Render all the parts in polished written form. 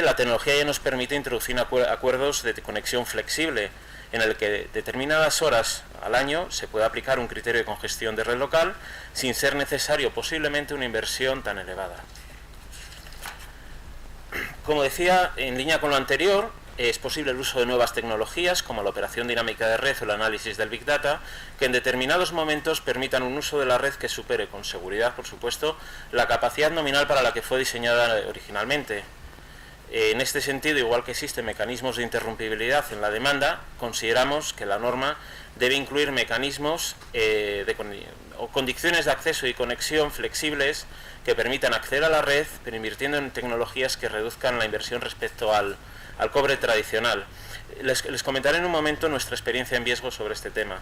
La tecnología ya nos permite introducir acuerdos de conexión flexible, en el que determinadas horas al año se puede aplicar un criterio de congestión de red local sin ser necesario posiblemente una inversión tan elevada. Como decía, en línea con lo anterior, es posible el uso de nuevas tecnologías como la operación dinámica de red o el análisis del Big Data, que en determinados momentos permitan un uso de la red que supere con seguridad, por supuesto, la capacidad nominal para la que fue diseñada originalmente. En este sentido, igual que existen mecanismos de interrumpibilidad en la demanda, consideramos que la norma debe incluir mecanismos o condiciones de acceso y conexión flexibles que permitan acceder a la red, pero invirtiendo en tecnologías que reduzcan la inversión respecto al cobre tradicional. Les comentaré en un momento nuestra experiencia en Viesgo sobre este tema.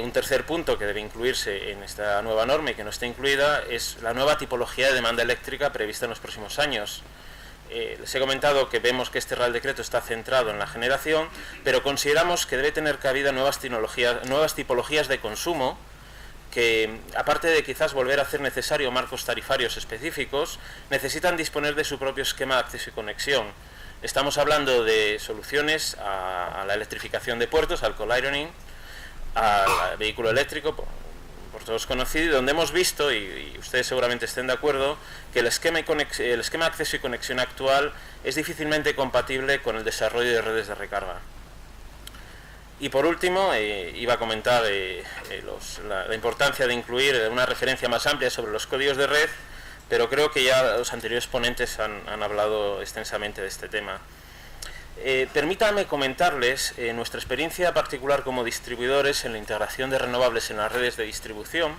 Un tercer punto que debe incluirse en esta nueva norma y que no está incluida es la nueva tipología de demanda eléctrica prevista en los próximos años. Les he comentado que vemos que este Real Decreto está centrado en la generación, pero consideramos que debe tener cabida nuevas tipologías de consumo que, aparte de quizás volver a hacer necesario marcos tarifarios específicos, necesitan disponer de su propio esquema de acceso y conexión. Estamos hablando de soluciones a la electrificación de puertos, al coal ironing, al vehículo eléctrico, por todos conocido, donde hemos visto, y ustedes seguramente estén de acuerdo, que el esquema de acceso y conexión actual es difícilmente compatible con el desarrollo de redes de recarga. Y por último, iba a comentar la importancia de incluir una referencia más amplia sobre los códigos de red, pero creo que ya los anteriores ponentes han hablado extensamente de este tema. Permítanme comentarles nuestra experiencia particular como distribuidores en la integración de renovables en las redes de distribución.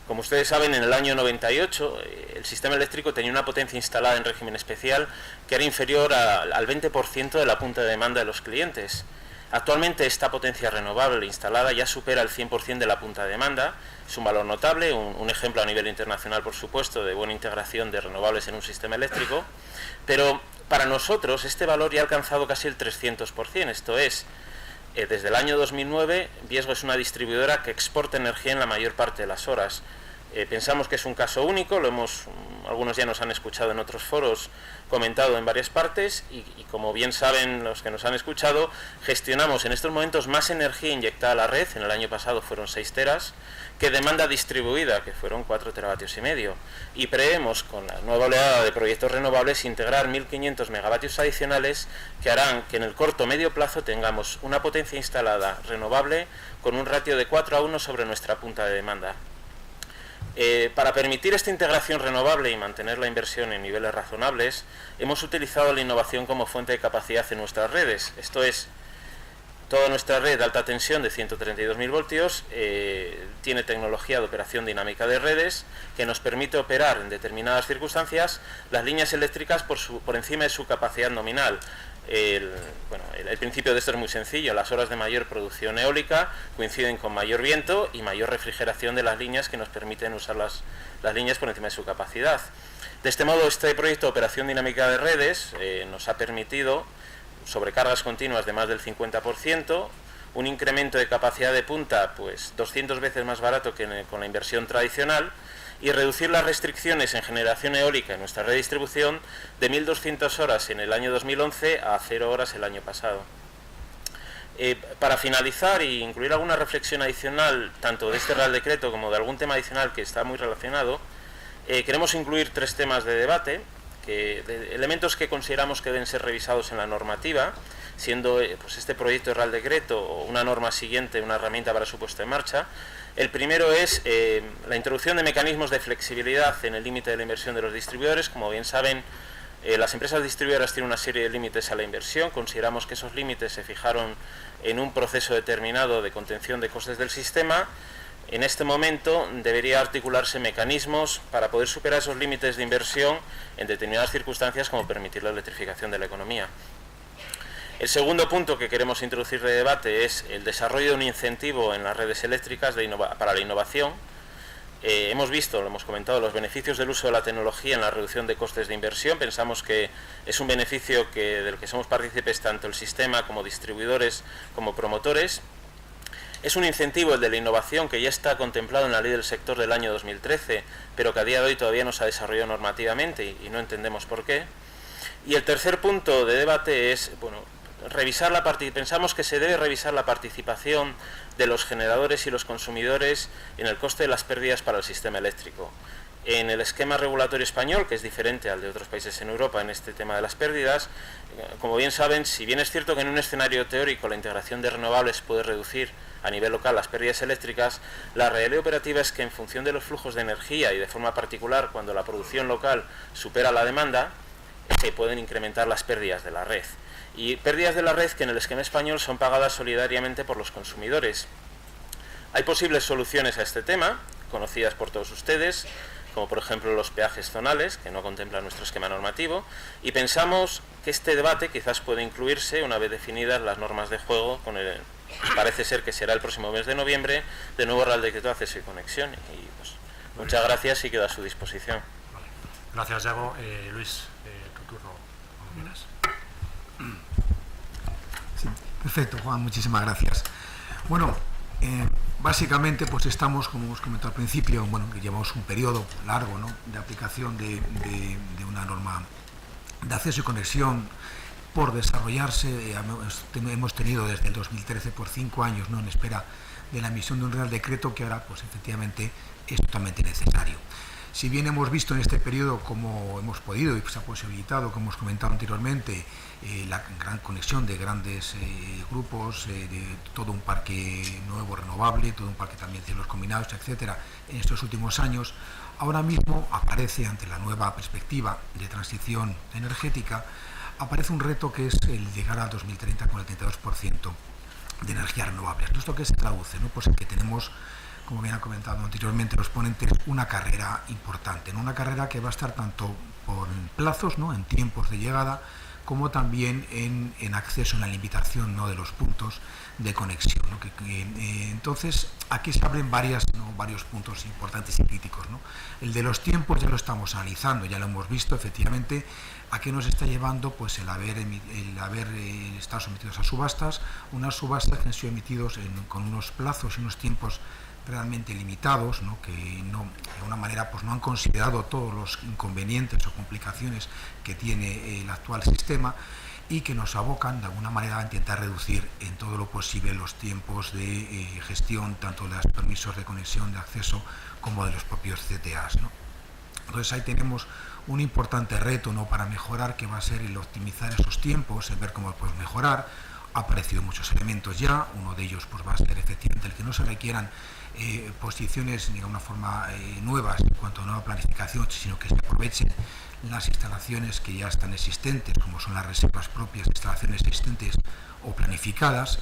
Como ustedes saben, en el año 98 el sistema eléctrico tenía una potencia instalada en régimen especial que era inferior al 20% de la punta de demanda de los clientes. Actualmente esta potencia renovable instalada ya supera el 100% de la punta de demanda. Es un valor notable, un ejemplo a nivel internacional, por supuesto, de buena integración de renovables en un sistema eléctrico, pero para nosotros este valor ya ha alcanzado casi el 300%, esto es, desde el año 2009 Viesgo es una distribuidora que exporta energía en la mayor parte de las horas. Pensamos que es un caso único, algunos ya nos han escuchado en otros foros comentado en varias partes y como bien saben los que nos han escuchado, gestionamos en estos momentos más energía inyectada a la red, en el año pasado fueron 6 teras, que demanda distribuida, que fueron 4,5 teravatios, y prevemos con la nueva oleada de proyectos renovables integrar 1.500 megavatios adicionales que harán que en el corto o medio plazo tengamos una potencia instalada renovable con un ratio de 4:1 sobre nuestra punta de demanda. Para permitir esta integración renovable y mantener la inversión en niveles razonables, hemos utilizado la innovación como fuente de capacidad en nuestras redes. Esto es, toda nuestra red de alta tensión de 132.000 voltios tiene tecnología de operación dinámica de redes que nos permite operar en determinadas circunstancias las líneas eléctricas por encima de su capacidad nominal. El principio de esto es muy sencillo. Las horas de mayor producción eólica coinciden con mayor viento y mayor refrigeración de las líneas que nos permiten usar las líneas por encima de su capacidad. De este modo, este proyecto de operación dinámica de redes nos ha permitido sobrecargas continuas de más del 50%, un incremento de capacidad de punta pues 200 veces más barato que con la inversión tradicional, y reducir las restricciones en generación eólica en nuestra red de distribución de 1.200 horas en el año 2011 a 0 horas el año pasado. Para finalizar y incluir alguna reflexión adicional, tanto de este Real Decreto como de algún tema adicional que está muy relacionado, queremos incluir 3 temas de debate, elementos que consideramos que deben ser revisados en la normativa, siendo pues este proyecto de Real Decreto o una norma siguiente una herramienta para su puesta en marcha. El primero es la introducción de mecanismos de flexibilidad en el límite de la inversión de los distribuidores. Como bien saben, las empresas distribuidoras tienen una serie de límites a la inversión. Consideramos que esos límites se fijaron en un proceso determinado de contención de costes del sistema. En este momento debería articularse mecanismos para poder superar esos límites de inversión en determinadas circunstancias, como permitir la electrificación de la economía. El segundo punto que queremos introducir de debate es el desarrollo de un incentivo en las redes eléctricas para la innovación. Hemos visto, lo hemos comentado, los beneficios del uso de la tecnología en la reducción de costes de inversión. Pensamos que es un beneficio del que somos partícipes tanto el sistema como distribuidores como promotores. Es un incentivo, el de la innovación, que ya está contemplado en la ley del sector del año 2013, pero que a día de hoy todavía no se ha desarrollado normativamente y no entendemos por qué. Y el tercer punto de debate es, bueno, pensamos que se debe revisar la participación de los generadores y los consumidores en el coste de las pérdidas para el sistema eléctrico. En el esquema regulatorio español, que es diferente al de otros países en Europa en este tema de las pérdidas, como bien saben, si bien es cierto que en un escenario teórico la integración de renovables puede reducir a nivel local las pérdidas eléctricas, la realidad operativa es que en función de los flujos de energía y de forma particular cuando la producción local supera la demanda, se pueden incrementar las pérdidas de la red. Y pérdidas de la red que en el esquema español son pagadas solidariamente por los consumidores. Hay posibles soluciones a este tema, conocidas por todos ustedes, como por ejemplo los peajes zonales, que no contempla nuestro esquema normativo, y pensamos que este debate quizás puede incluirse una vez definidas las normas de juego, parece ser que será el próximo mes de noviembre, de nuevo Real Decreto de Acceso y Conexión. Y pues, muchas gracias y quedo a su disposición. Vale. Gracias, Yago. Luis, tu turno, cuando quieras. Sí, perfecto, Juan, muchísimas gracias. Bueno, básicamente pues estamos, como hemos comentado al principio, bueno, que llevamos un periodo largo, ¿no?, de aplicación de una norma de acceso y conexión por desarrollarse. Hemos tenido desde el 2013 por 5 años, ¿no?, en espera de la emisión de un Real Decreto que ahora pues efectivamente es totalmente necesario. Si bien hemos visto en este periodo cómo hemos podido y se ha posibilitado, como hemos comentado anteriormente, la gran conexión de grandes grupos, de todo un parque nuevo renovable, todo un parque también de cielos combinados, etcétera, en estos últimos años, ahora mismo aparece, ante la nueva perspectiva de transición energética, aparece un reto que es el llegar al 2030 con el 32% de energías renovables. ¿Esto qué se traduce? ¿No? Pues en que tenemos, como bien han comentado anteriormente los ponentes, una carrera importante, ¿no? Una carrera que va a estar tanto por plazos, ¿no?, en tiempos de llegada, como también en acceso, en la limitación, ¿no?, de los puntos de conexión, ¿no? Entonces, aquí se abren varios puntos importantes y críticos, ¿no? El de los tiempos ya lo estamos analizando, ya lo hemos visto, efectivamente, a qué nos está llevando pues el haber estado sometidos a subastas, unas subastas que han sido emitidos con unos plazos y unos tiempos realmente limitados, ¿no?, que no, de alguna manera pues no han considerado todos los inconvenientes o complicaciones que tiene el actual sistema y que nos abocan de alguna manera a intentar reducir en todo lo posible los tiempos de gestión, tanto de los permisos de conexión, de acceso, como de los propios CTAs, ¿no? Entonces ahí tenemos un importante reto, ¿no?, para mejorar, que va a ser el optimizar esos tiempos, el ver cómo podemos mejorar. Ha aparecido muchos elementos ya, uno de ellos pues va a ser efectivamente el que no se requieran posiciones de una forma nuevas en cuanto a nueva planificación, sino que se aprovechen las instalaciones que ya están existentes, como son las reservas propias de instalaciones existentes o planificadas.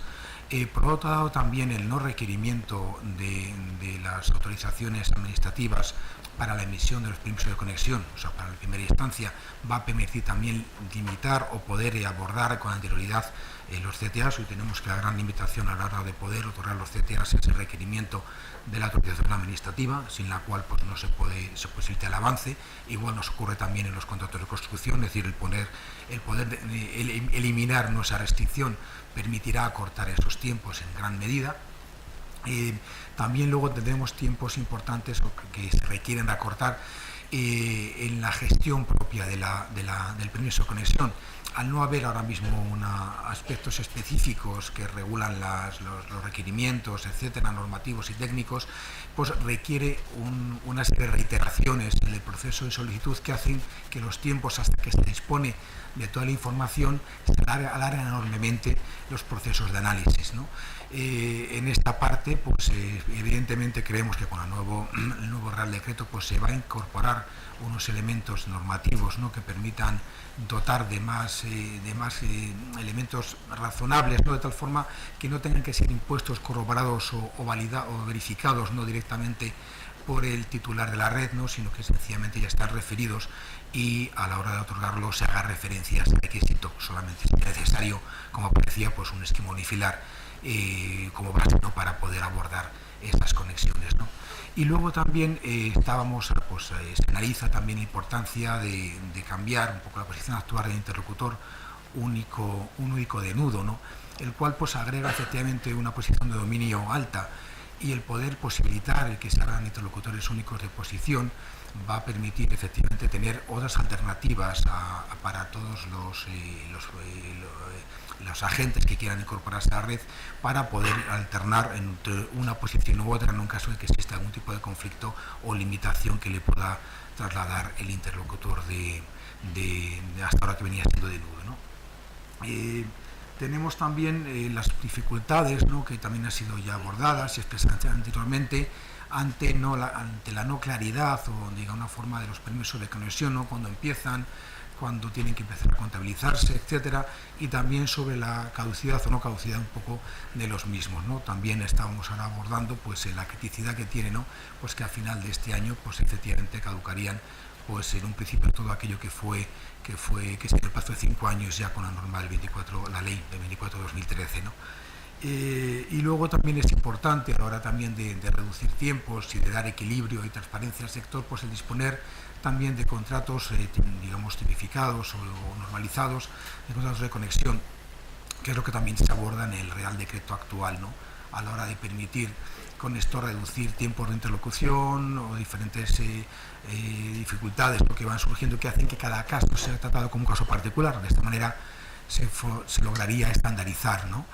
Por otro lado, también el no requerimiento de las autorizaciones administrativas para la emisión de los permisos de conexión, o sea, para la primera instancia, va a permitir también limitar o poder abordar con anterioridad los CTAs. Hoy tenemos que la gran limitación a la hora de poder otorgar los CTAs es el requerimiento de la autorización administrativa, sin la cual pues no se posibilita el avance. Igual nos ocurre también en los contratos de construcción, es decir, el poder eliminar esa restricción permitirá acortar esos tiempos en gran medida. También luego tendremos tiempos importantes que se requieren de acortar en la gestión propia del permiso de conexión. Al no haber ahora mismo aspectos específicos que regulan los requerimientos, etcétera, normativos y técnicos, pues requiere una serie de reiteraciones en el proceso de solicitud que hacen que los tiempos hasta que se dispone de toda la información se alargan enormemente los procesos de análisis, ¿no? En esta parte, pues evidentemente creemos que con el nuevo Real Decreto pues se va a incorporar unos elementos normativos, ¿no?, que permitan dotar de más elementos razonables, ¿no?, de tal forma que no tengan que ser impuestos, corroborados o verificados, no directamente por el titular de la red, ¿no?, sino que sencillamente ya están referidos y a la hora de otorgarlo se haga referencia a ese requisito, solamente si es necesario, como aparecía, pues un esquema unifilar como base, ¿no?, para poder abordar esas conexiones, ¿no? Y luego también se analiza también la importancia de cambiar un poco la posición actual del interlocutor único de nudo, ¿no? el cual pues agrega efectivamente una posición de dominio alta, y el poder posibilitar el que se hagan interlocutores únicos de posición va a permitir efectivamente tener otras alternativas para todos los agentes que quieran incorporarse a la red, para poder alternar entre una posición u otra en un caso de que exista algún tipo de conflicto o limitación que le pueda trasladar el interlocutor de hasta ahora que venía siendo de nudo, ¿no? Tenemos también las dificultades, ¿no?, que también han sido ya abordadas y expresadas anteriormente ante la no claridad o de una forma de los permisos de conexión, ¿no?, cuando empiezan, cuando tienen que empezar a contabilizarse, etcétera, y también sobre la caducidad o no caducidad un poco de los mismos, ¿no? También estábamos ahora abordando pues la criticidad que tiene, ¿no?, pues que a final de este año pues efectivamente caducarían pues en un principio todo aquello que se dio el plazo de 5 años ya con la norma del 24, la ley de 24/2013, ¿no? Y luego también es importante a la hora también de reducir tiempos y de dar equilibrio y transparencia al sector, pues el disponer también de contratos digamos tipificados o normalizados, de contratos de conexión, que es lo que también se aborda en el Real Decreto actual, ¿no?, a la hora de permitir con esto reducir tiempos de interlocución o diferentes dificultades que van surgiendo, que hacen que cada caso sea tratado como un caso particular. De esta manera se lograría estandarizar, ¿no?,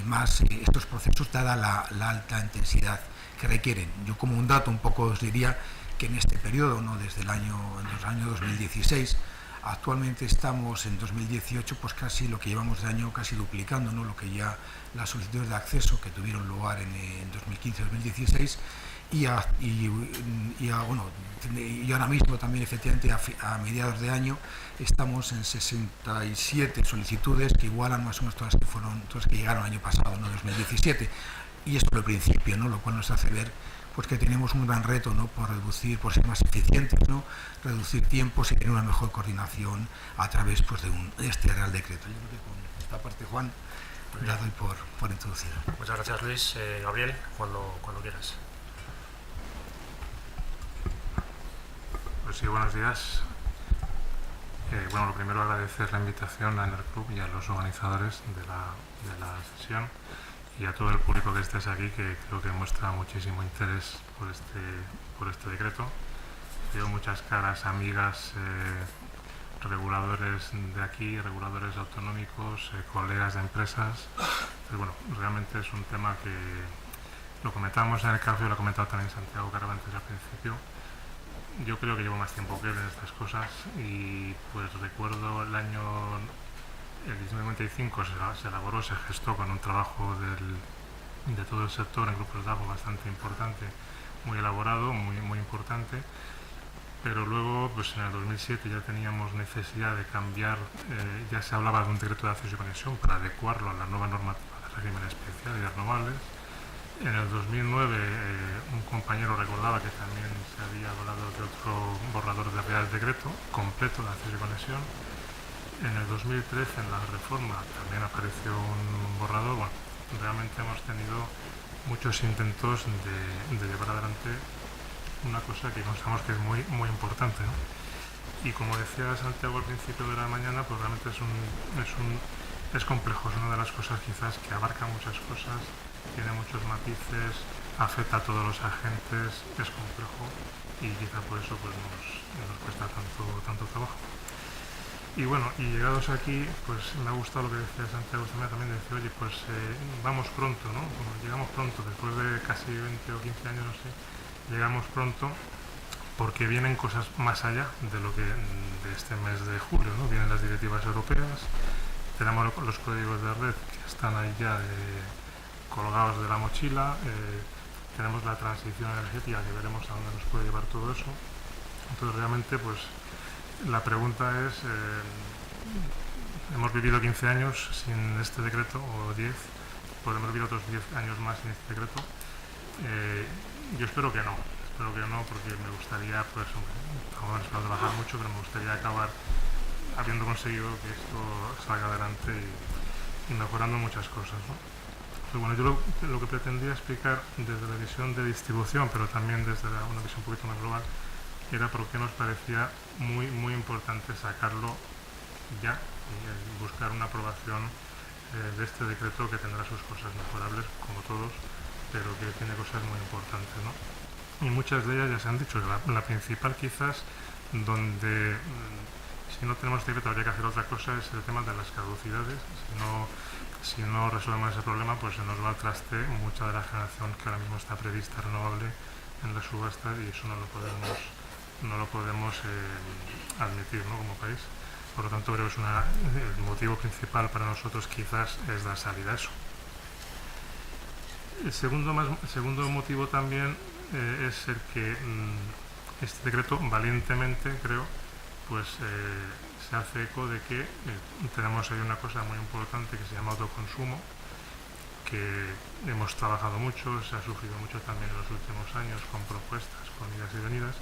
más estos procesos, dada la alta intensidad que requieren. Yo, como un dato un poco, os diría que en este periodo, ¿no?, desde el año 2016, actualmente estamos en 2018, pues casi lo que llevamos de año casi duplicando, ¿no?, lo que ya las solicitudes de acceso que tuvieron lugar en 2015-2016, y ahora mismo también efectivamente a mediados de año estamos en 67 solicitudes, que igualan más o menos todas las que llegaron el año pasado, ¿no?, 2017, y esto por el principio, ¿no?, lo cual nos hace ver pues que tenemos un gran reto, ¿no?, por reducir, por ser más eficientes, ¿no?, reducir tiempos y tener una mejor coordinación a través pues de este Real Decreto. Yo creo que con esta parte, Juan, la doy por introducida. Muchas gracias, Luis. Gabriel, cuando quieras. Pues sí, buenos días. Bueno, lo primero, agradecer la invitación a Enerclub y a los organizadores de la sesión, y a todo el público que estés aquí, que creo que muestra muchísimo interés por este decreto. Veo muchas caras amigas, reguladores de aquí, reguladores autonómicos, colegas de empresas. Pero bueno, realmente es un tema que lo comentamos en el café, lo ha comentado también Santiago Caravantes al principio. Yo creo que llevo más tiempo que él en estas cosas, y pues recuerdo el 1995 se elaboró, se gestó con un trabajo de todo el sector en grupos de trabajo bastante importante, muy elaborado, muy importante, pero luego pues en el 2007 ya teníamos necesidad de cambiar, ya se hablaba de un decreto de acceso y conexión para adecuarlo a la nueva normativa de régimen especial y de renovables. En el 2009 un compañero recordaba que también se había hablado de otro borrador de Real Decreto completo de acceso y conexión. En el 2013, en la reforma, también apareció un borrador. Bueno, realmente hemos tenido muchos intentos de llevar adelante una cosa que consideramos que es muy importante, ¿no? Y como decía Santiago al principio de la mañana, pues realmente es complejo, es una de las cosas quizás que abarca muchas cosas, tiene muchos matices, afecta a todos los agentes, es complejo, y quizá por eso pues nos cuesta tanto trabajo. Y bueno, y llegados aquí, pues me ha gustado lo que decía Santiago también, de decir, oye, pues vamos pronto, ¿no? Como llegamos pronto, después de casi 20 o 15 años, no sé, llegamos pronto porque vienen cosas más allá de este mes de julio, ¿no? Vienen las directivas europeas, tenemos los códigos de red que están ahí ya colgados de la mochila, tenemos la transición energética que veremos a dónde nos puede llevar todo eso. Entonces realmente pues la pregunta es, hemos vivido 15 años sin este decreto, o 10, podemos vivir otros 10 años más sin este decreto. Yo espero que no, porque me gustaría, pues, vamos a trabajar mucho, pero me gustaría acabar habiendo conseguido que esto salga adelante y mejorando muchas cosas, ¿no? Pero bueno, yo lo que pretendía explicar desde la visión de distribución, pero también desde una visión un poquito más global, era por qué nos parecía muy importante sacarlo ya y buscar una aprobación de este decreto, que tendrá sus cosas mejorables, como todos, pero que tiene cosas muy importantes, ¿no? Y muchas de ellas ya se han dicho. La principal, quizás, donde si no tenemos decreto habría que hacer otra cosa, es el tema de las caducidades. Si no resolvemos ese problema, pues se nos va al traste mucha de la generación que ahora mismo está prevista renovable en la subasta, y eso no lo podemos admitir, ¿no?, como país. Por lo tanto, creo que el motivo principal para nosotros quizás es dar salida a eso. El segundo motivo también es el que este decreto, valientemente, creo, pues se hace eco de que tenemos ahí una cosa muy importante que se llama autoconsumo, que hemos trabajado mucho, se ha sufrido mucho también en los últimos años con propuestas, con idas y venidas,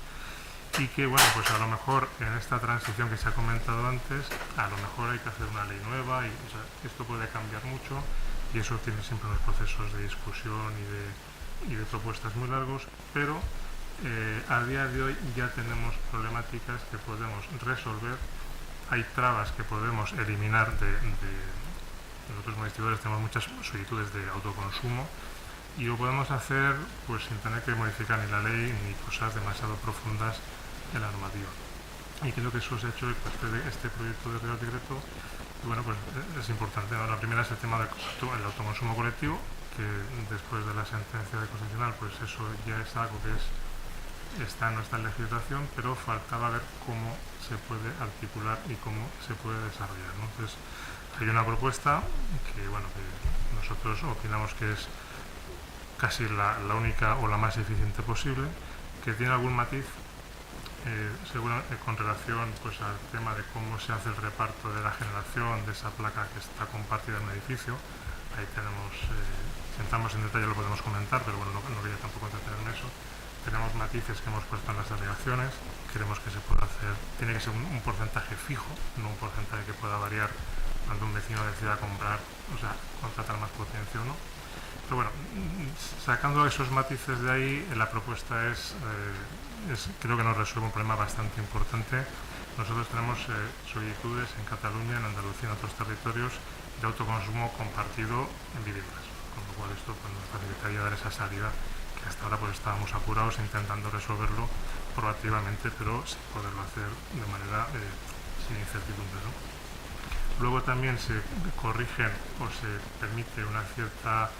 y que, bueno, pues a lo mejor en esta transición que se ha comentado antes, a lo mejor hay que hacer una ley nueva, y o sea, esto puede cambiar mucho, y eso tiene siempre unos procesos de discusión y de propuestas muy largos, pero a día de hoy ya tenemos problemáticas que podemos resolver, hay trabas que podemos eliminar nosotros como distribuidores tenemos muchas solicitudes de autoconsumo, y lo podemos hacer pues sin tener que modificar ni la ley ni cosas demasiado profundas en la normativa. Y creo que eso se ha hecho este proyecto de Real Decreto. Bueno, pues es importante, ¿no? La primera es el tema del autoconsumo colectivo, que después de la sentencia de Constitucional, pues eso ya es algo que está en nuestra legislación, pero faltaba ver cómo se puede articular y cómo se puede desarrollar, ¿no? Entonces, hay una propuesta que, bueno, que nosotros opinamos que es casi la única o la más eficiente posible, que tiene algún matiz con relación pues al tema de cómo se hace el reparto de la generación de esa placa que está compartida en un edificio. Ahí tenemos, si entramos en detalle lo podemos comentar, pero bueno, no quería tampoco entretenerme en eso. Tenemos matices que hemos puesto en las alegaciones, creemos que se puede hacer, tiene que ser un porcentaje fijo, no un porcentaje que pueda variar cuando un vecino decida comprar, o sea, contratar más potencia o no. Pero bueno, sacando esos matices de ahí, la propuesta creo que nos resuelve un problema bastante importante. Nosotros tenemos solicitudes en Cataluña, en Andalucía, en otros territorios, de autoconsumo compartido en viviendas, con lo cual esto pues, nos facilitaría dar esa salida, que hasta ahora pues estábamos apurados intentando resolverlo proactivamente, pero sin poderlo hacer de manera sin incertidumbre, ¿no? Luego también se corrigen o se permite una cierta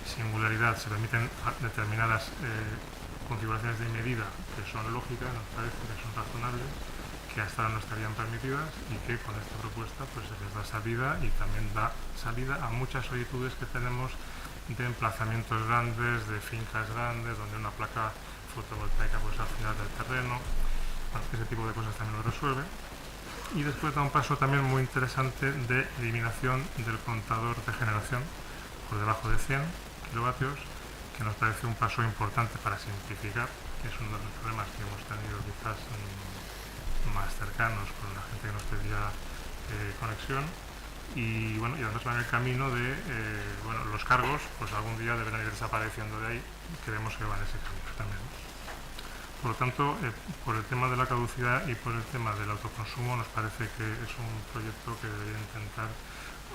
singularidad, se permiten determinadas configuraciones de medida que son lógicas, nos parece que son razonables, que hasta ahora no estarían permitidas, y que con esta propuesta pues se les da salida, y también da salida a muchas solicitudes que tenemos de emplazamientos grandes, de fincas grandes, donde una placa fotovoltaica pues al final del terreno. Bueno, ese tipo de cosas también lo resuelve. Y después da un paso también muy interesante de eliminación del contador de generación por debajo de 100 kilovatios, que nos parece un paso importante para simplificar, que es uno de los problemas que hemos tenido quizás más cercanos con la gente que nos pedía conexión. Y bueno, y además va en el camino de los cargos, pues algún día deberán ir desapareciendo de ahí, y creemos que va en ese camino también. Por lo tanto, por el tema de la caducidad y por el tema del autoconsumo, nos parece que es un proyecto que debería intentar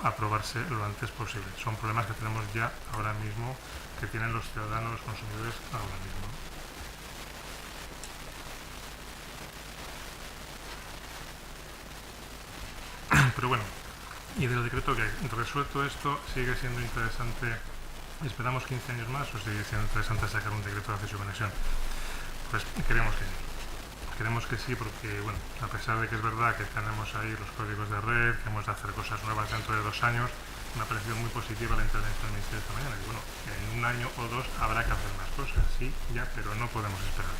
aprobarse lo antes posible. Son problemas que tenemos ya ahora mismo, que tienen los ciudadanos, los consumidores ahora mismo. Pero bueno, y del decreto que resuelto esto, sigue siendo interesante, esperamos 15 años más, o sigue siendo interesante sacar un decreto de acceso y conexión. Pues creemos que sí. Creemos que sí porque, bueno, a pesar de que es verdad que tenemos ahí los códigos de red, que hemos de hacer cosas nuevas dentro de 2 años, me ha parecido muy positiva la intervención del Ministerio esta mañana. Y bueno, en 1 año o 2 habrá que hacer más cosas, sí, ya, pero no podemos esperar.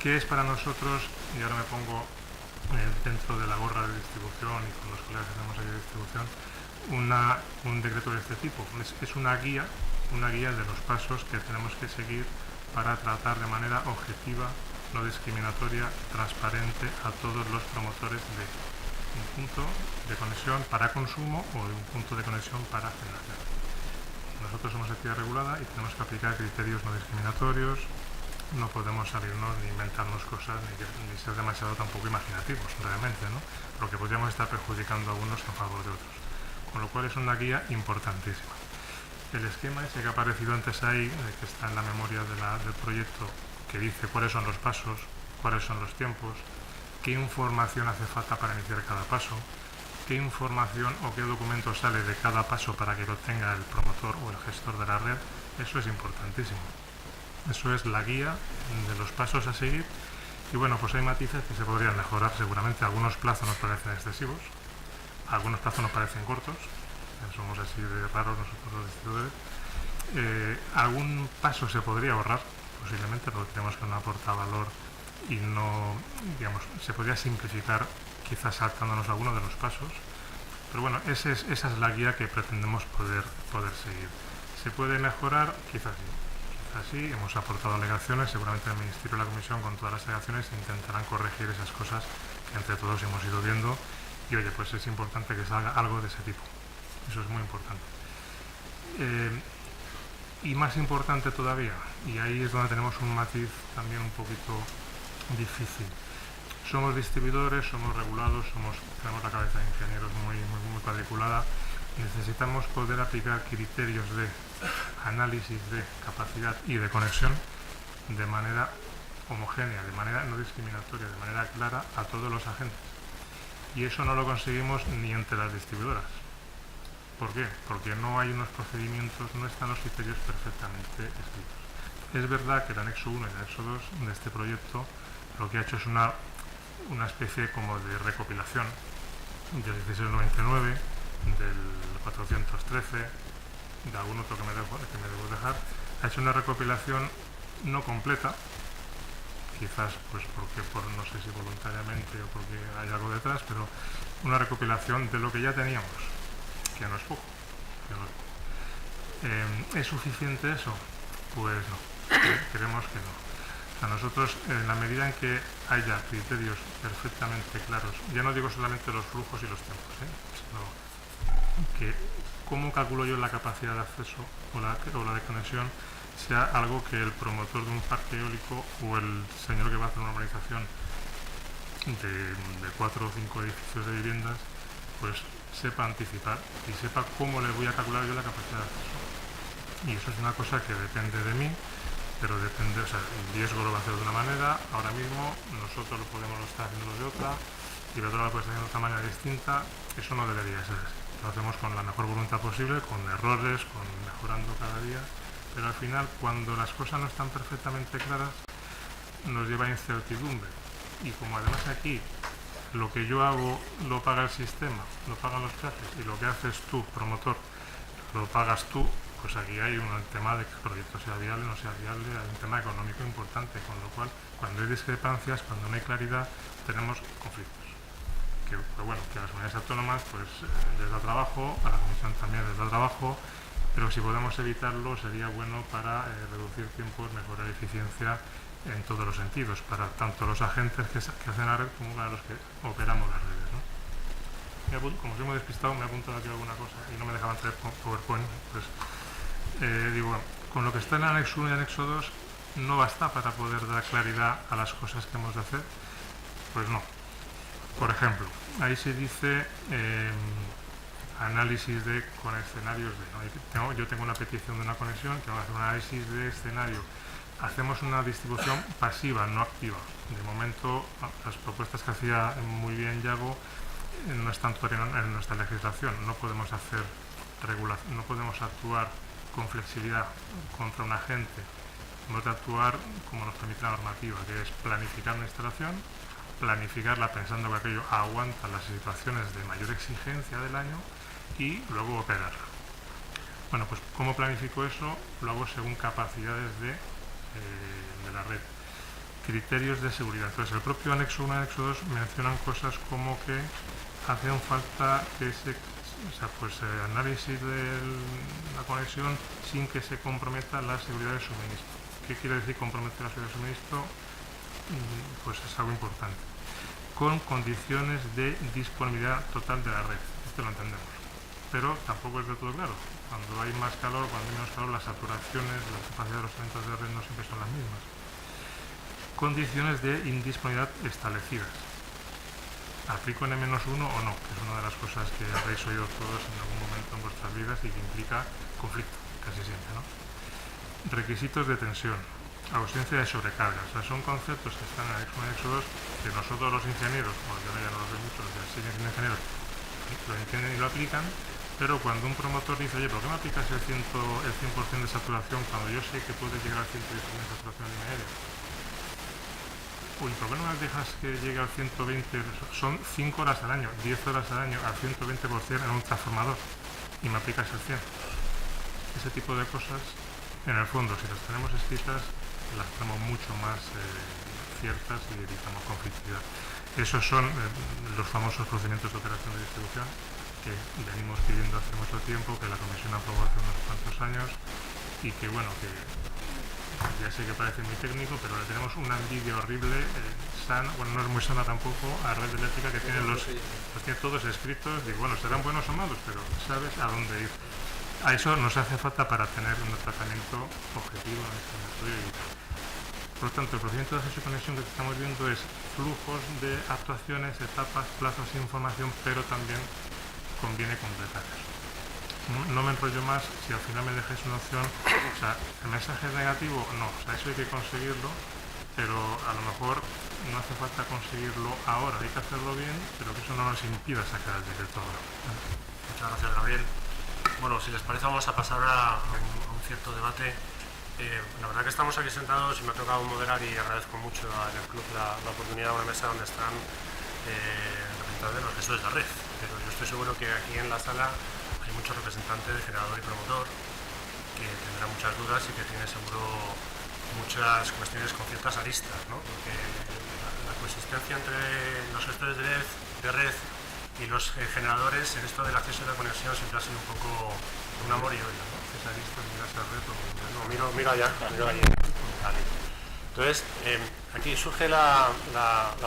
¿Qué es para nosotros? Y ahora me pongo dentro de la gorra de distribución y con los colegas que tenemos ahí de distribución, un decreto de este tipo. Es una guía de los pasos que tenemos que seguir para tratar de manera objetiva, no discriminatoria, transparente a todos los promotores de un punto de conexión para consumo o de un punto de conexión para generación. Nosotros somos actividad regulada y tenemos que aplicar criterios no discriminatorios, no podemos salirnos ni inventarnos cosas ni ser demasiado tampoco imaginativos realmente, ¿no? Porque podríamos estar perjudicando a unos en favor de otros. con lo cual es una guía importantísima. El esquema ese que ha aparecido antes ahí, que está en la memoria del proyecto, que dice cuáles son los pasos, cuáles son los tiempos, qué información hace falta para iniciar cada paso, qué información o qué documento sale de cada paso para que lo tenga el promotor o el gestor de la red, eso es importantísimo. Eso es la guía de los pasos a seguir. Y bueno, pues hay matices que se podrían mejorar seguramente. Algunos plazos nos parecen excesivos, algunos plazos nos parecen cortos, somos así de raros nosotros los distribuidores. Algún paso se podría ahorrar, posiblemente, porque creemos que no aporta valor y no, digamos, se podría simplificar quizás saltándonos algunos de los pasos. Pero bueno, esa es la guía que pretendemos poder seguir. ¿Se puede mejorar? Quizás sí. Así, hemos aportado alegaciones, seguramente el Ministerio y la Comisión con todas las alegaciones intentarán corregir esas cosas que entre todos hemos ido viendo y oye, pues es importante que salga algo de ese tipo, eso es muy importante. Y más importante todavía, y ahí es donde tenemos un matiz también un poquito difícil, somos distribuidores, somos regulados, tenemos la cabeza de ingenieros muy cuadriculada. Necesitamos poder aplicar criterios de análisis de capacidad y de conexión de manera homogénea, de manera no discriminatoria, de manera clara a todos los agentes. Y eso no lo conseguimos ni entre las distribuidoras. ¿Por qué? Porque no hay unos procedimientos, no están los criterios perfectamente escritos. Es verdad que el anexo 1 y el anexo 2 de este proyecto lo que ha hecho es una especie como de recopilación del 1699, del 413, de algún otro que me debo dejar. Ha hecho una recopilación no completa, quizás pues porque no sé si voluntariamente o porque hay algo detrás, pero una recopilación de lo que ya teníamos, que no es poco. ¿Es suficiente eso? Pues no, creemos que no. O sea, nosotros, en la medida en que haya criterios perfectamente claros, ya no digo solamente los flujos y los tiempos, sino que cómo calculo yo la capacidad de acceso o la de conexión sea algo que el promotor de un parque eólico o el señor que va a hacer una urbanización de 4 o 5 edificios de viviendas pues sepa anticipar y sepa cómo le voy a calcular yo la capacidad de acceso. Y eso es una cosa que depende de mí, pero depende, o sea, el riesgo lo va a hacer de una manera, ahora mismo nosotros lo podemos estar haciendo de otra y la otra lo puede estar haciendo de otra manera distinta. Eso no debería ser así. Lo hacemos con la mejor voluntad posible, con errores, con mejorando cada día, pero al final cuando las cosas no están perfectamente claras nos lleva a incertidumbre y como además aquí lo que yo hago lo paga el sistema, lo pagan los plazos y lo que haces tú, promotor, lo pagas tú, pues aquí hay un tema de que el proyecto sea viable o no sea viable, hay un tema económico importante, con lo cual cuando hay discrepancias, cuando no hay claridad, tenemos conflictos. Pero bueno, que a las comunidades autónomas pues les da trabajo, a la Comisión también les da trabajo, pero si podemos evitarlo sería bueno para reducir tiempos, mejorar eficiencia en todos los sentidos, para tanto los agentes que hacen la red como para los que operamos las redes, ¿no? Como soy muy despistado, me he apuntado aquí alguna cosa y no me dejaban traer PowerPoint, pues digo, con lo que está en el anexo 1 y el anexo 2 no basta para poder dar claridad a las cosas que hemos de hacer, pues no. Por ejemplo, ahí se dice análisis con escenarios de... Yo tengo una petición de una conexión que va a hacer un análisis de escenario. Hacemos una distribución pasiva, no activa. De momento, las propuestas que hacía muy bien Yago no están todavía en nuestra legislación. No podemos hacer regulación, no podemos actuar con flexibilidad contra un agente. Hemos de actuar como nos permite la normativa, que es planificar una instalación, planificarla pensando que aquello aguanta las situaciones de mayor exigencia del año y luego operarla. Bueno, pues ¿cómo planifico eso? Lo hago según capacidades de la red. Criterios de seguridad. Entonces, el propio anexo 1 y anexo 2 mencionan cosas como que hacen falta análisis de la conexión sin que se comprometa la seguridad de suministro. ¿Qué quiere decir comprometer la seguridad de suministro? Pues es algo importante. Con condiciones de disponibilidad total de la red. Esto lo entendemos. Pero tampoco es del todo claro. Cuando hay más calor, cuando hay menos calor, las saturaciones, las capacidades de los centros de red no siempre son las mismas. Condiciones de indisponibilidad establecidas. ¿Aplico N-1 o no? Que es una de las cosas que habréis oído todos en algún momento nuestras vidas y que implica conflicto, casi siempre, ¿no? Requisitos de tensión, ausencia de sobrecarga, o sea, son conceptos que están en Anexo 2 que nosotros los ingenieros, porque yo ya no los veo mucho, los que siguen siendo ingenieros, lo entienden y lo aplican, pero cuando un promotor dice, oye, ¿por qué no aplicas el 100% de saturación cuando yo sé que puedes llegar al 110% de saturación en aérea? Uy, ¿por qué no me dejas que llegue al 120? Son 5 horas al año, 10 horas al año, al 120% en un transformador y me aplicas el 100%. Ese tipo de cosas, en el fondo, si las tenemos escritas, las tenemos mucho más ciertas y evitamos conflictividad. Esos son los famosos procedimientos de operación de distribución que venimos pidiendo hace mucho tiempo, que la Comisión aprobó hace unos cuantos años y que, bueno, que ya sé que parece muy técnico, pero le tenemos una envidia horrible, no es muy sana tampoco, a Red Eléctrica, que tiene los tiene todos escritos, digo, bueno, serán buenos o malos, pero sabes a dónde ir. A eso nos hace falta para tener un tratamiento objetivo en este estudio. Por lo tanto, el procedimiento de acceso y conexión que estamos viendo es flujos de actuaciones, etapas, plazos e información, pero también conviene completar eso. No me enrollo más, si al final me dejáis una opción, o sea, el mensaje es negativo, no, o sea, eso hay que conseguirlo, pero a lo mejor no hace falta conseguirlo ahora, hay que hacerlo bien, pero que eso no nos impida sacar el decreto ahora. Muchas gracias, Gabriel. Bueno, si les parece vamos a pasar a un cierto debate. La verdad que estamos aquí sentados y me ha tocado moderar y agradezco mucho en el club la oportunidad de una mesa donde están representantes de los gestores de la red, pero yo estoy seguro que aquí en la sala hay muchos representantes de generador y promotor que tendrán muchas dudas y que tienen seguro muchas cuestiones con ciertas aristas, ¿no? Porque la coexistencia entre los gestores de red y los generadores en esto del acceso y la conexión siempre ha sido un poco un amor y odio, ¿no? Esas aristas, miras al red o miro allá. Vale. Entonces, aquí surge la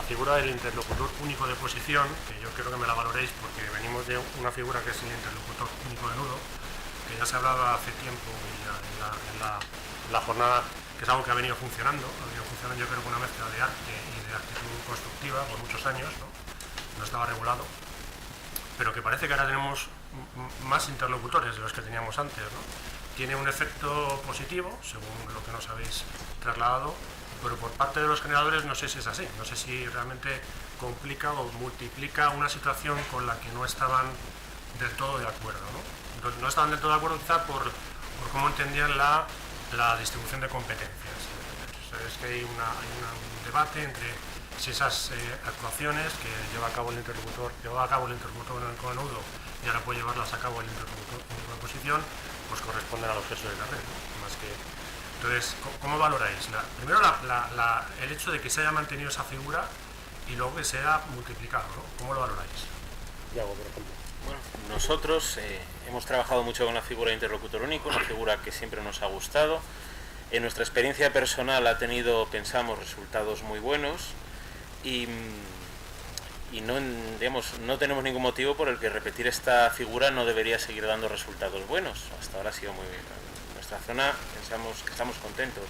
figura del interlocutor único de posición, que yo quiero que me la valoréis porque venimos de una figura que es el interlocutor único de nudo, que ya se hablaba hace tiempo en la jornada, que es algo que ha venido funcionando yo creo que una mezcla de arte y de actitud constructiva por muchos años, no estaba regulado, pero que parece que ahora tenemos más interlocutores de los que teníamos antes, ¿no? Tiene un efecto positivo, según lo que nos habéis trasladado, pero por parte de los generadores no sé si es así, no sé si realmente complica o multiplica una situación con la que no estaban del todo de acuerdo, ¿no? Entonces, no estaban del todo de acuerdo quizá por cómo entendían la distribución de competencias. Es que hay un debate entre si esas actuaciones que lleva a cabo el interlocutor con el nudo y ahora puede llevarlas a cabo el interlocutor con posición, pues corresponden a los gestores de la red, ¿no? Más que... Entonces, ¿cómo valoráis? Primero el hecho de que se haya mantenido esa figura y luego que se haya multiplicado, ¿no? ¿Cómo lo valoráis? Iago, por ejemplo. Bueno, nosotros hemos trabajado mucho con la figura de interlocutor único, una figura que siempre nos ha gustado. En nuestra experiencia personal ha tenido, pensamos, resultados muy buenos y no tenemos ningún motivo por el que repetir esta figura no debería seguir dando resultados buenos. Hasta ahora ha sido muy bien. En nuestra zona pensamos que estamos contentos.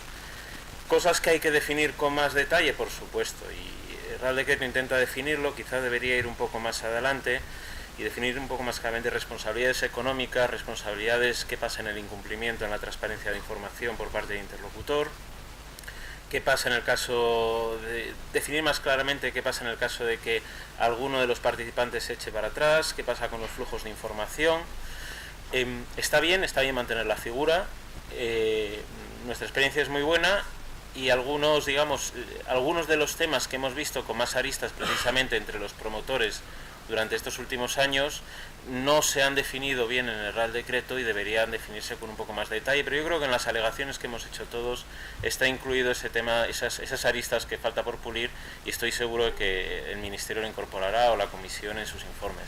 Cosas que hay que definir con más detalle, por supuesto, y el Real Decreto intenta definirlo, quizá debería ir un poco más adelante y definir un poco más claramente responsabilidades económicas, responsabilidades, qué pasa en el incumplimiento, en la transparencia de información por parte del interlocutor, qué pasa en el caso de definir más claramente qué pasa en el caso de que alguno de los participantes se eche para atrás, qué pasa con los flujos de información. Está bien mantener la figura, nuestra experiencia es muy buena y algunos de los temas que hemos visto con más aristas precisamente entre los promotores durante estos últimos años no se han definido bien en el Real Decreto y deberían definirse con un poco más de detalle, pero yo creo que en las alegaciones que hemos hecho todos está incluido ese tema, esas aristas que falta por pulir, y estoy seguro de que el Ministerio lo incorporará o la Comisión en sus informes.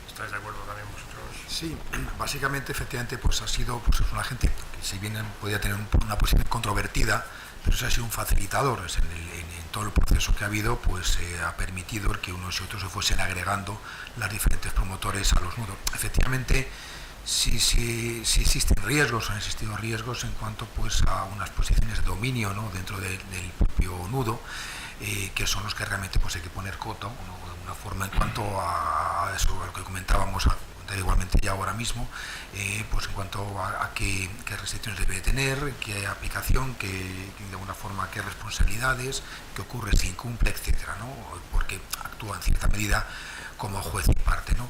¿Estáis de acuerdo también vosotros? Sí, básicamente, efectivamente, pues ha sido una gente que si bien podía tener una posición controvertida, pero se ha sido un facilitador. En todo el proceso que ha habido, pues ha permitido que unos y otros se fuesen agregando las diferentes promotores a los nudos. Efectivamente, sí existen riesgos, han existido riesgos en cuanto pues a unas posiciones de dominio, ¿no?, dentro del propio nudo, que son los que realmente pues hay que poner coto, ¿no?, de alguna forma, en cuanto a eso, a lo que comentábamos planteado igualmente ya ahora mismo, pues en cuanto a qué restricciones debe tener, qué aplicación, de alguna forma qué responsabilidades, qué ocurre si incumple, etcétera, ¿no? Porque actúa en cierta medida como juez y parte, ¿no?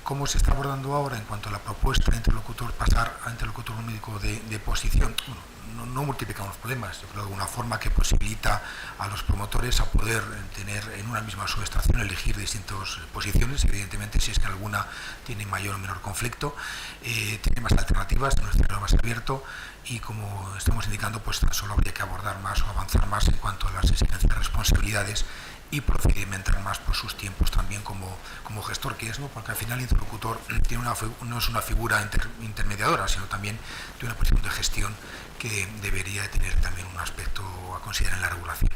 Cómo se está abordando ahora en cuanto a la propuesta de interlocutor, pasar a interlocutor único de posición. Bueno, no multiplicamos problemas, yo creo de una forma que posibilita a los promotores a poder tener en una misma subestación elegir distintas posiciones, evidentemente si es que alguna tiene mayor o menor conflicto, tiene más alternativas, no está más abierto, y como estamos indicando, pues tan solo habría que abordar más o avanzar más en cuanto a las exigencias de responsabilidades y procedimentar más por sus tiempos también como gestor que es, ¿no? Porque al final el interlocutor no es una figura intermediadora, sino también tiene una posición de gestión que debería tener también un aspecto a considerar en la regulación.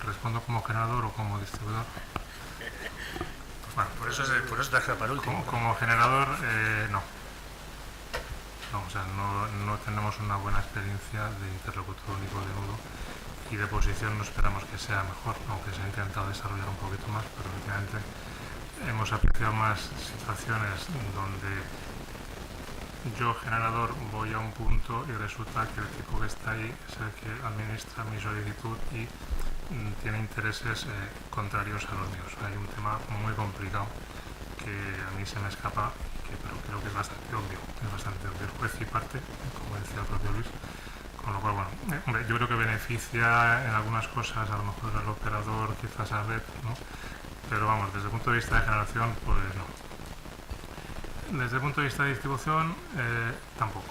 ¿Respondo como generador o como distribuidor? Bueno, por eso te dejé para último. Como generador, no. No, o sea, no tenemos una buena experiencia de interlocutor único de nudo, y de posición no esperamos que sea mejor, aunque se ha intentado desarrollar un poquito más, pero efectivamente hemos apreciado más situaciones donde yo, generador, voy a un punto y resulta que el tipo que está ahí es el que administra mi solicitud y tiene intereses contrarios a los míos. Hay un tema muy complicado que a mí se me escapa, pero creo que es bastante obvio, el juez y parte, como decía el propio Luis, con lo cual, bueno, hombre, yo creo que beneficia en algunas cosas a lo mejor al operador, quizás a red, ¿no? Pero vamos, desde el punto de vista de generación, pues no. Desde el punto de vista de distribución, tampoco.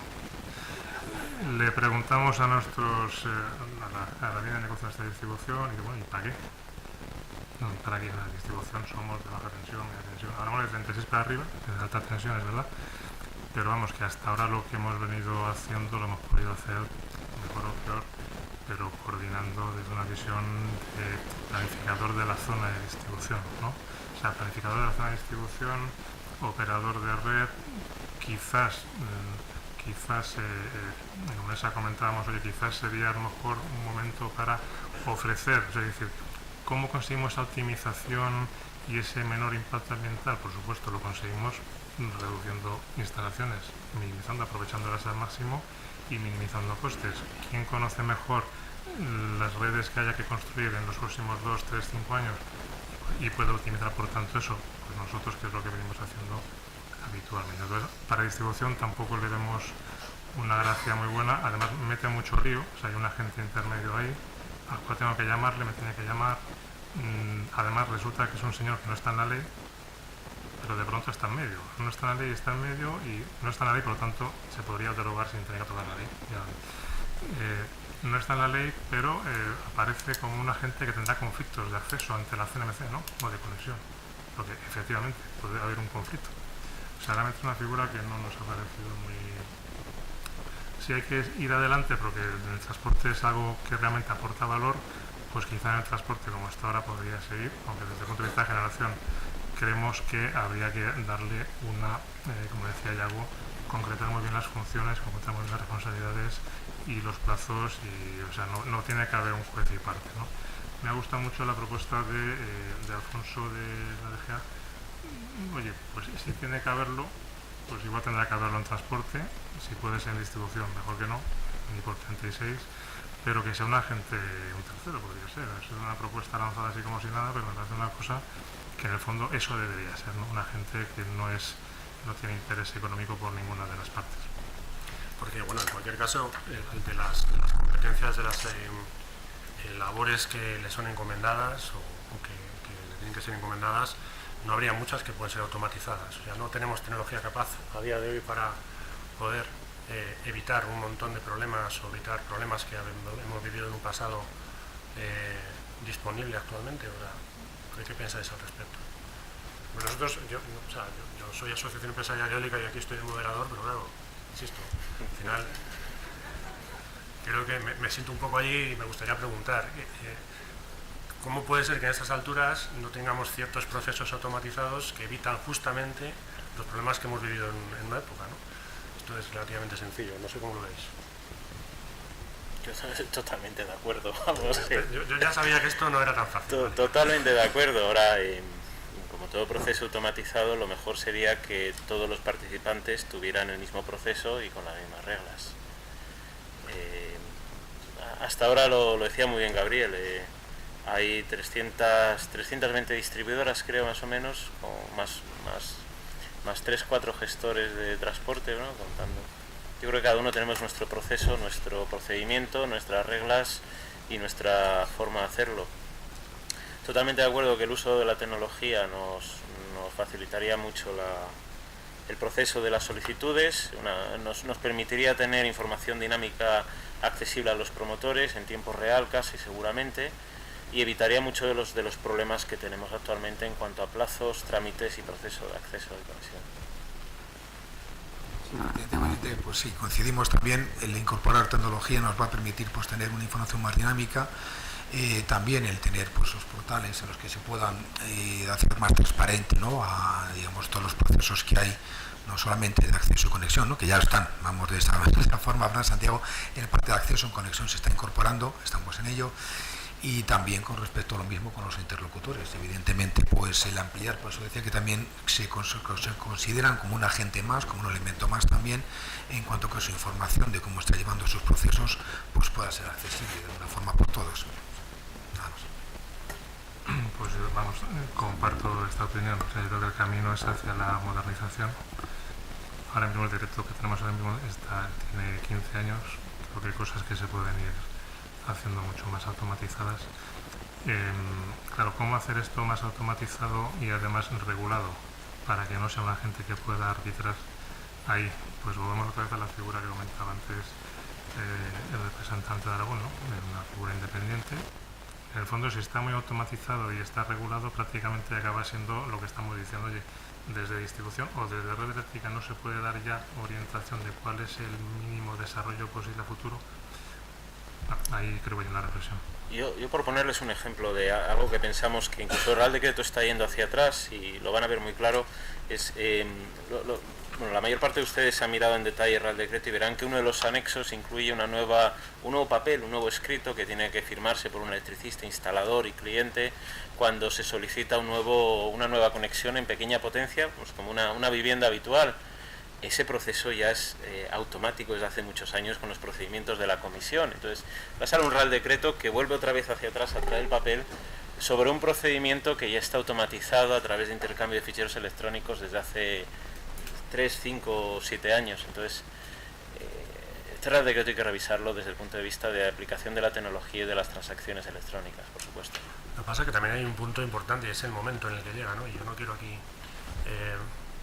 Le preguntamos a nuestros, a la línea de negocios de distribución, y bueno, ¿y para qué? No, para que la distribución somos de baja tensión, media tensión. Hablamos de 36 para arriba, de alta tensión, es verdad, pero vamos, que hasta ahora lo que hemos venido haciendo lo hemos podido hacer mejor o peor, pero coordinando desde una visión de planificador de la zona de distribución, ¿no? O sea, planificador de la zona de distribución, operador de red, quizás en esa comentábamos, oye, quizás sería a lo mejor un momento para ofrecer, es decir, ¿cómo conseguimos esa optimización y ese menor impacto ambiental? Por supuesto, lo conseguimos reduciendo instalaciones, minimizando, aprovechándolas al máximo y minimizando costes. ¿Quién conoce mejor las redes que haya que construir en los próximos 2, 3, 5 años y puede optimizar por tanto eso? Pues nosotros, que es lo que venimos haciendo habitualmente. Entonces, para distribución tampoco le vemos una gracia muy buena, además mete mucho lío, o sea, hay un agente intermedio ahí al cual tengo que llamarle, me tiene que llamar, además resulta que es un señor que no está en la ley, pero de pronto está en medio, no está en la ley, está en medio y no está en la ley, por lo tanto se podría derogar sin tener que tocar la ley. No está en la ley, pero aparece como un agente que tendrá conflictos de acceso ante la CNMC, ¿no? O de conexión, porque efectivamente puede haber un conflicto. O sea, realmente es una figura que no nos ha parecido muy... Si hay que ir adelante porque el transporte es algo que realmente aporta valor, pues quizá en el transporte como hasta ahora podría seguir, aunque desde el punto de vista de generación creemos que habría que darle una, como decía Yago, concretar muy bien las funciones, concretar muy bien las responsabilidades y los plazos, y o sea, no tiene que haber un juez y parte, ¿no? Me ha gustado mucho la propuesta de Alfonso de la DGA. Oye, pues si tiene que haberlo, pues igual tendrá que haberlo en transporte, si puede ser en distribución, mejor que no, ni por 36, pero que sea un agente, un tercero podría ser. Es una propuesta lanzada así como si nada, pero me parece una cosa que en el fondo eso debería ser, ¿no? Un agente que no tiene interés económico por ninguna de las partes. Porque, bueno, en cualquier caso, de las competencias de las labores que le son encomendadas o que le tienen que ser encomendadas, no habría muchas que pueden ser automatizadas. O sea, no tenemos tecnología capaz a día de hoy para poder evitar un montón de problemas o evitar problemas que hemos vivido en un pasado disponible actualmente. ¿Qué pensáis al respecto? Pues nosotros, yo soy Asociación Empresarial Eólica y aquí estoy de moderador, pero claro, insisto, al final creo que me siento un poco allí y me gustaría preguntar ¿cómo puede ser que en estas alturas no tengamos ciertos procesos automatizados que evitan justamente los problemas que hemos vivido en una época, ¿no? Esto es relativamente sencillo, no sé cómo lo veis. Yo totalmente de acuerdo, vamos. Yo ya sabía que esto no era tan fácil. Totalmente de acuerdo. Ahora, como todo proceso automatizado, lo mejor sería que todos los participantes tuvieran el mismo proceso y con las mismas reglas. Hasta ahora lo decía muy bien Gabriel, hay 320 distribuidoras, creo, más o menos, más 3-4 gestores de transporte, ¿no? Contando. Yo creo que cada uno tenemos nuestro proceso, nuestro procedimiento, nuestras reglas y nuestra forma de hacerlo. Totalmente de acuerdo que el uso de la tecnología nos facilitaría mucho el proceso de las solicitudes, nos permitiría tener información dinámica accesible a los promotores en tiempo real casi seguramente, y evitaría muchos de los problemas que tenemos actualmente en cuanto a plazos, trámites y proceso de acceso de conexión. Evidentemente, pues sí, coincidimos también, el incorporar tecnología nos va a permitir pues tener una información más dinámica, también el tener pues los portales en los que se puedan hacer más transparente, ¿no?, a, digamos, todos los procesos que hay, no solamente de acceso y conexión, ¿no?, que ya están, vamos, de esa forma, Fran Santiago, en el parte de acceso en conexión se está incorporando, estamos en ello. Y también con respecto a lo mismo con los interlocutores, evidentemente pues el ampliar, por eso decía que también se consideran como un agente más, como un elemento más también, en cuanto que su información de cómo está llevando sus procesos pues pueda ser accesible de una forma por todos. Nada más. Pues vamos, comparto esta opinión. O sea, yo creo que el camino es hacia la modernización. Ahora mismo el decreto que tenemos ahora mismo tiene 15 años, creo que hay cosas que se pueden ir haciendo mucho más automatizadas. Claro, ¿cómo hacer esto más automatizado y además regulado para que no sea un agente que pueda arbitrar ahí? Pues volvemos otra vez a la figura que comentaba antes el representante de Aragón, ¿no? Una figura independiente. En el fondo, si está muy automatizado y está regulado, prácticamente acaba siendo lo que estamos diciendo, oye, desde distribución o desde red eléctrica no se puede dar ya orientación de cuál es el mínimo desarrollo posible a futuro. Ahí creo que hay una reflexión. Yo por ponerles un ejemplo de algo que pensamos que incluso el Real Decreto está yendo hacia atrás y lo van a ver muy claro, es bueno, la mayor parte de ustedes se han mirado en detalle el Real Decreto y verán que uno de los anexos incluye un nuevo papel, un nuevo escrito que tiene que firmarse por un electricista, instalador y cliente cuando se solicita una nueva conexión en pequeña potencia, pues como una vivienda habitual. Ese proceso ya es automático desde hace muchos años con los procedimientos de la comisión. Entonces va a ser un Real Decreto que vuelve otra vez hacia atrás a traer el papel sobre un procedimiento que ya está automatizado a través de intercambio de ficheros electrónicos desde hace 3, 5 o 7 años. Entonces este Real Decreto hay que revisarlo desde el punto de vista de aplicación de la tecnología y de las transacciones electrónicas, por supuesto. Lo que pasa es que también hay un punto importante y es el momento en el que llega, ¿no? Y yo no quiero aquí...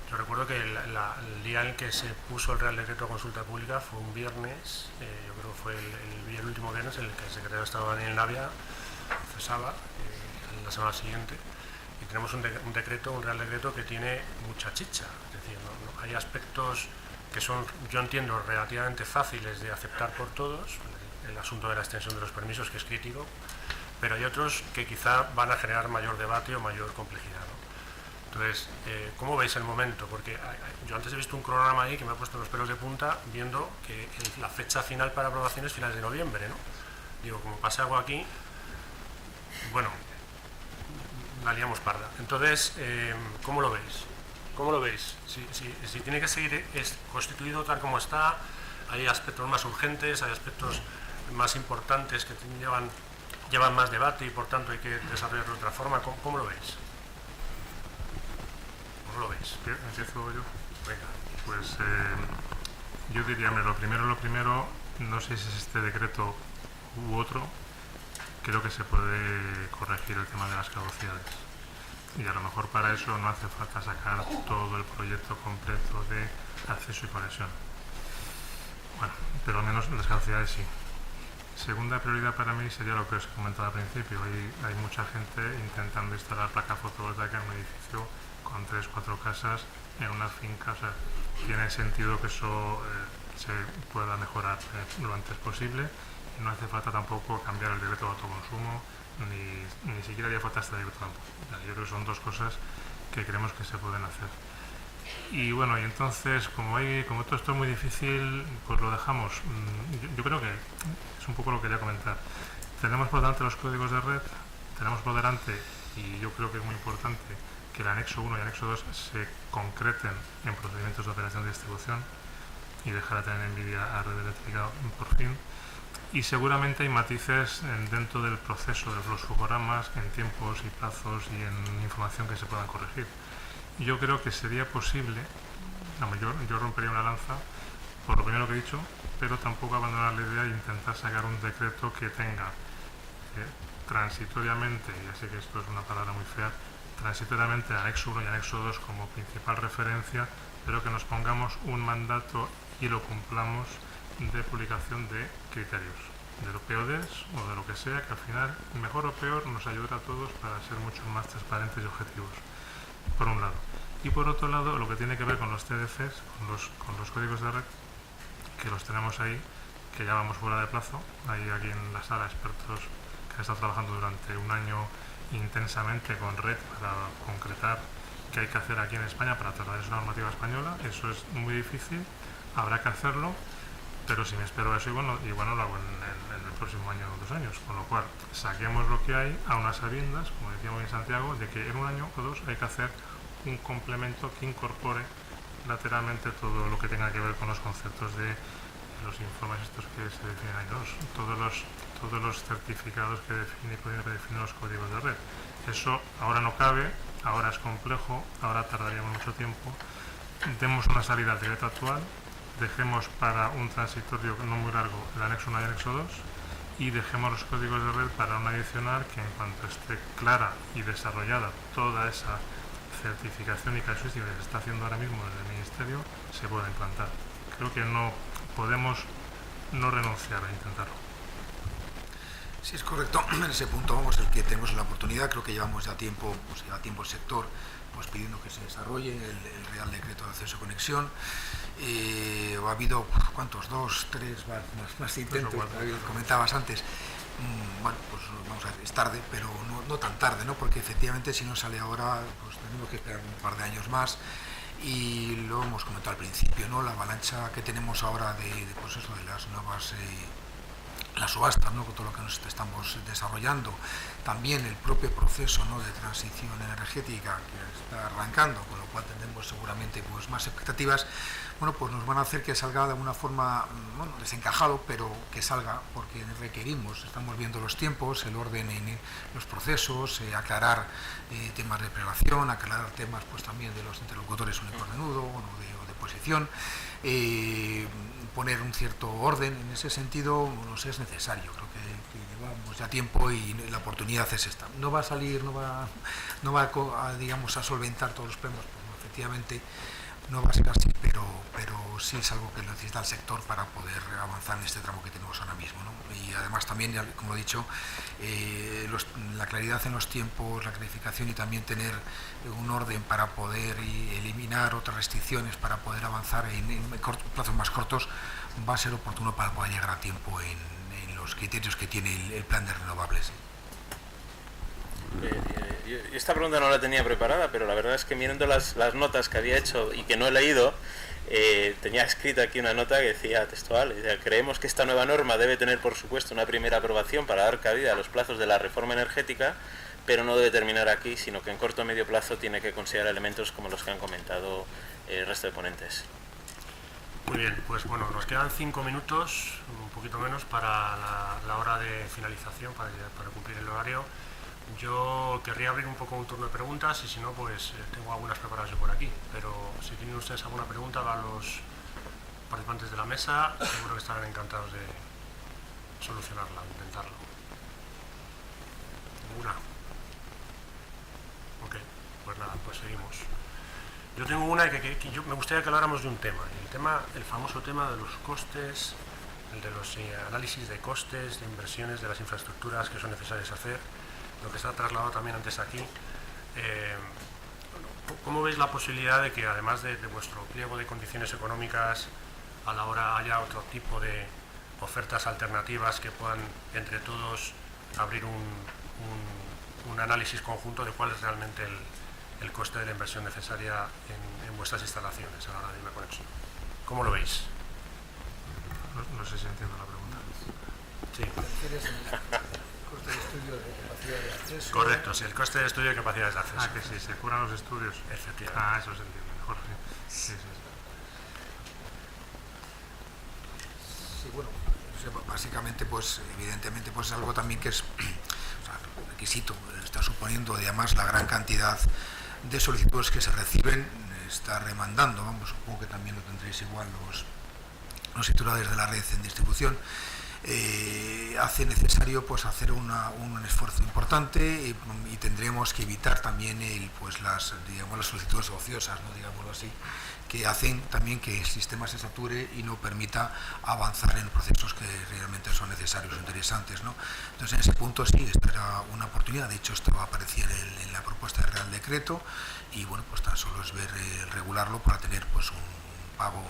Yo recuerdo que el día en que se puso el Real Decreto a consulta pública fue un viernes, yo creo que fue el último viernes en el que el secretario de Estado Daniel Navia cesaba la semana siguiente, y tenemos un Real Decreto que tiene mucha chicha, es decir, no hay aspectos que son, yo entiendo, relativamente fáciles de aceptar por todos, el asunto de la extensión de los permisos, que es crítico, pero hay otros que quizá van a generar mayor debate o mayor complejidad, ¿no? Entonces, ¿cómo veis el momento? Porque yo antes he visto un cronograma ahí que me ha puesto los pelos de punta viendo que la fecha final para aprobación es finales de noviembre, ¿no? Digo, como pase algo aquí, bueno, la liamos parda. Entonces, ¿cómo lo veis? ¿Cómo lo veis? Si tiene que seguir constituido tal como está, hay aspectos más urgentes, hay aspectos más importantes que llevan más debate y por tanto hay que desarrollarlo de otra forma. ¿Cómo lo veis? ¿Cómo lo veis? ¿Empiezo yo? Venga. Pues yo diría, lo primero, no sé si es este decreto u otro, creo que se puede corregir el tema de las caducidades. Y a lo mejor para eso no hace falta sacar todo el proyecto completo de acceso y conexión. Bueno, pero al menos las caducidades sí. Segunda prioridad para mí sería lo que os he comentado al principio. Hay mucha gente intentando instalar placa fotovoltaica en un edificio con 3 o 4 casas en una finca. O sea, tiene sentido que eso se pueda mejorar lo antes posible, y no hace falta tampoco cambiar el decreto de autoconsumo, ni siquiera haría falta este decreto tampoco. Yo creo que son dos cosas que creemos que se pueden hacer. Y bueno, y entonces, como todo esto es muy difícil, pues lo dejamos. Yo creo que es un poco lo que quería comentar. Tenemos por delante los códigos de red, tenemos por delante, y yo creo que es muy importante, que el anexo 1 y el anexo 2 se concreten en procedimientos de operación de distribución y dejar de tener NVIDIA a red eléctrica por fin. Y seguramente hay matices dentro del proceso de los flujogramas, en tiempos y plazos y en información que se puedan corregir. Yo creo que sería posible, yo rompería una lanza por lo primero que he dicho, pero tampoco abandonar la idea e intentar sacar un decreto que tenga transitoriamente, ya sé que esto es una palabra muy fea, transitoriamente anexo 1 y anexo 2 como principal referencia, pero que nos pongamos un mandato y lo cumplamos de publicación de criterios, de los PODs o de lo que sea, que al final, mejor o peor, nos ayudará a todos para ser mucho más transparentes y objetivos, por un lado. Y por otro lado, lo que tiene que ver con los TDCs, con los códigos de red, que los tenemos ahí, que ya vamos fuera de plazo. Hay aquí en la sala expertos que han estado trabajando durante un año intensamente con red para concretar qué hay que hacer aquí en España para trasladar esa normativa española. Eso es muy difícil, habrá que hacerlo, pero si me espero a eso, igual no lo hago en el próximo año o 2 años. Con lo cual, saquemos lo que hay a unas sabiendas, como decíamos en Santiago, de que en 1 año o 2 hay que hacer un complemento que incorpore lateralmente todo lo que tenga que ver con los conceptos de los informes estos que se definen ahí, todos los certificados que pueden definir los códigos de red. Eso ahora no cabe, ahora es complejo, ahora tardaríamos mucho tiempo. Demos una salida al decreto actual, dejemos para un transitorio no muy largo el anexo 1 y el anexo 2 y dejemos los códigos de red para una adicional que en cuanto esté clara y desarrollada toda esa certificación y casuística que se está haciendo ahora mismo desde el Ministerio se pueda implantar. Creo que no podemos no renunciar a intentarlo. Sí, es correcto. En ese punto vamos, el que tenemos la oportunidad, creo que lleva tiempo el sector pues pidiendo que se desarrolle el Real Decreto de Acceso y Conexión. Ha habido, ¿cuántos? 2, 3 más intentos, comentabas antes. Bueno, pues vamos a ver, es tarde, pero no tan tarde, ¿no? Porque efectivamente si no sale ahora, pues tenemos que esperar un par de años más. Y lo hemos comentado al principio, ¿no? La avalancha que tenemos ahora de las nuevas las subastas, ¿no? Con todo lo que nos estamos desarrollando, también el propio proceso, ¿no? De transición energética que está arrancando, con lo cual tendremos seguramente pues más expectativas. Bueno, pues nos van a hacer que salga de alguna forma, bueno, desencajado, pero que salga, porque requerimos, estamos viendo los tiempos, el orden en los procesos, aclarar temas de prelación, aclarar temas pues también de los interlocutores únicos de nudo, bueno, de posición, poner un cierto orden en ese sentido, nos es necesario. Creo que llevamos ya tiempo y la oportunidad es esta. No va a salir, no va a solventar todos los problemas, pues no, efectivamente no va a ser así, pero sí es algo que necesita el sector para poder avanzar en este tramo que tenemos ahora mismo, ¿no? Y además también, como he dicho, la claridad en los tiempos, la clarificación y también tener un orden para poder eliminar otras restricciones, para poder avanzar en plazos más cortos, va a ser oportuno para poder llegar a tiempo en los criterios que tiene el plan de renovables. Esta pregunta no la tenía preparada, pero la verdad es que mirando las notas que había hecho y que no he leído, tenía escrita aquí una nota que decía textual: creemos que esta nueva norma debe tener por supuesto una primera aprobación para dar cabida a los plazos de la reforma energética, pero no debe terminar aquí, sino que en corto o medio plazo tiene que considerar elementos como los que han comentado el resto de ponentes. Muy bien, pues bueno, nos quedan 5 minutos, un poquito menos, para la hora de finalización, para cumplir el horario. Yo querría abrir un poco un turno de preguntas y si no, pues tengo algunas preparadas por aquí. Pero si tienen ustedes alguna pregunta a los participantes de la mesa, seguro que estarán encantados de solucionarla, intentarlo. ¿Ninguna? Ok, pues nada, pues seguimos. Yo tengo una que me gustaría que habláramos de un tema. El famoso tema de los costes, el de los análisis de costes, de inversiones, de las infraestructuras que son necesarias hacer. Lo que se ha trasladado también antes aquí. ¿Cómo veis la posibilidad de que además de vuestro pliego de condiciones económicas a la hora haya otro tipo de ofertas alternativas que puedan entre todos abrir un análisis conjunto de cuál es realmente el coste de la inversión necesaria en vuestras instalaciones a la hora de una conexión. ¿Cómo lo veis? No sé si entiendo la pregunta. Sí. Coste de estudio de capacidad de acceso. Correcto, sí, el coste de estudio de capacidades de acceso. Que sí, se curan los estudios. Efectivamente. Eso se entiende mejor, sí. Sí, bueno, básicamente, pues evidentemente, pues es algo también que es requisito, está suponiendo además la gran cantidad de solicitudes que se reciben, está remandando, vamos, supongo que también lo tendréis igual los titulares de la red en distribución. Hace necesario pues hacer un esfuerzo importante y tendremos que evitar también las solicitudes ociosas, ¿no? Digámoslo así, que hacen también que el sistema se sature y no permita avanzar en procesos que realmente son necesarios o interesantes, ¿no? Entonces, en ese punto sí, esta era una oportunidad. De hecho, esto va a aparecer en la propuesta de Real Decreto y bueno, pues tan solo es ver regularlo para tener pues un pago,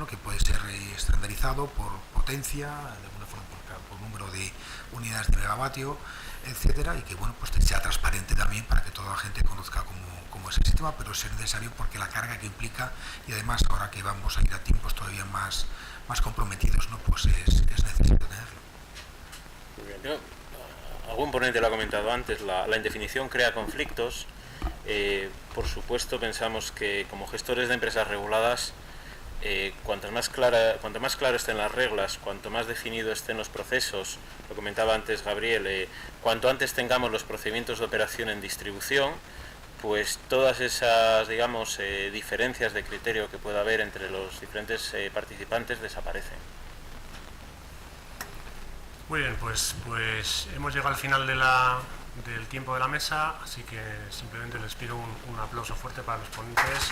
que puede ser estandarizado por potencia, de alguna forma por número de unidades de megavatio, etcétera, y que bueno, pues sea transparente también para que toda la gente conozca cómo es el sistema, pero es necesario porque la carga que implica, y además ahora que vamos a ir a tiempos todavía más comprometidos, ¿no? Pues es necesario tenerlo. Muy bien. Algún ponente lo ha comentado antes, la indefinición crea conflictos. Por supuesto, pensamos que como gestores de empresas reguladas, cuanto más claro estén las reglas, cuanto más definido estén los procesos, lo comentaba antes Gabriel, cuanto antes tengamos los procedimientos de operación en distribución, pues todas esas, diferencias de criterio que pueda haber entre los diferentes participantes desaparecen. Muy bien, pues hemos llegado al final del tiempo de la mesa, así que simplemente les pido un aplauso fuerte para los ponentes.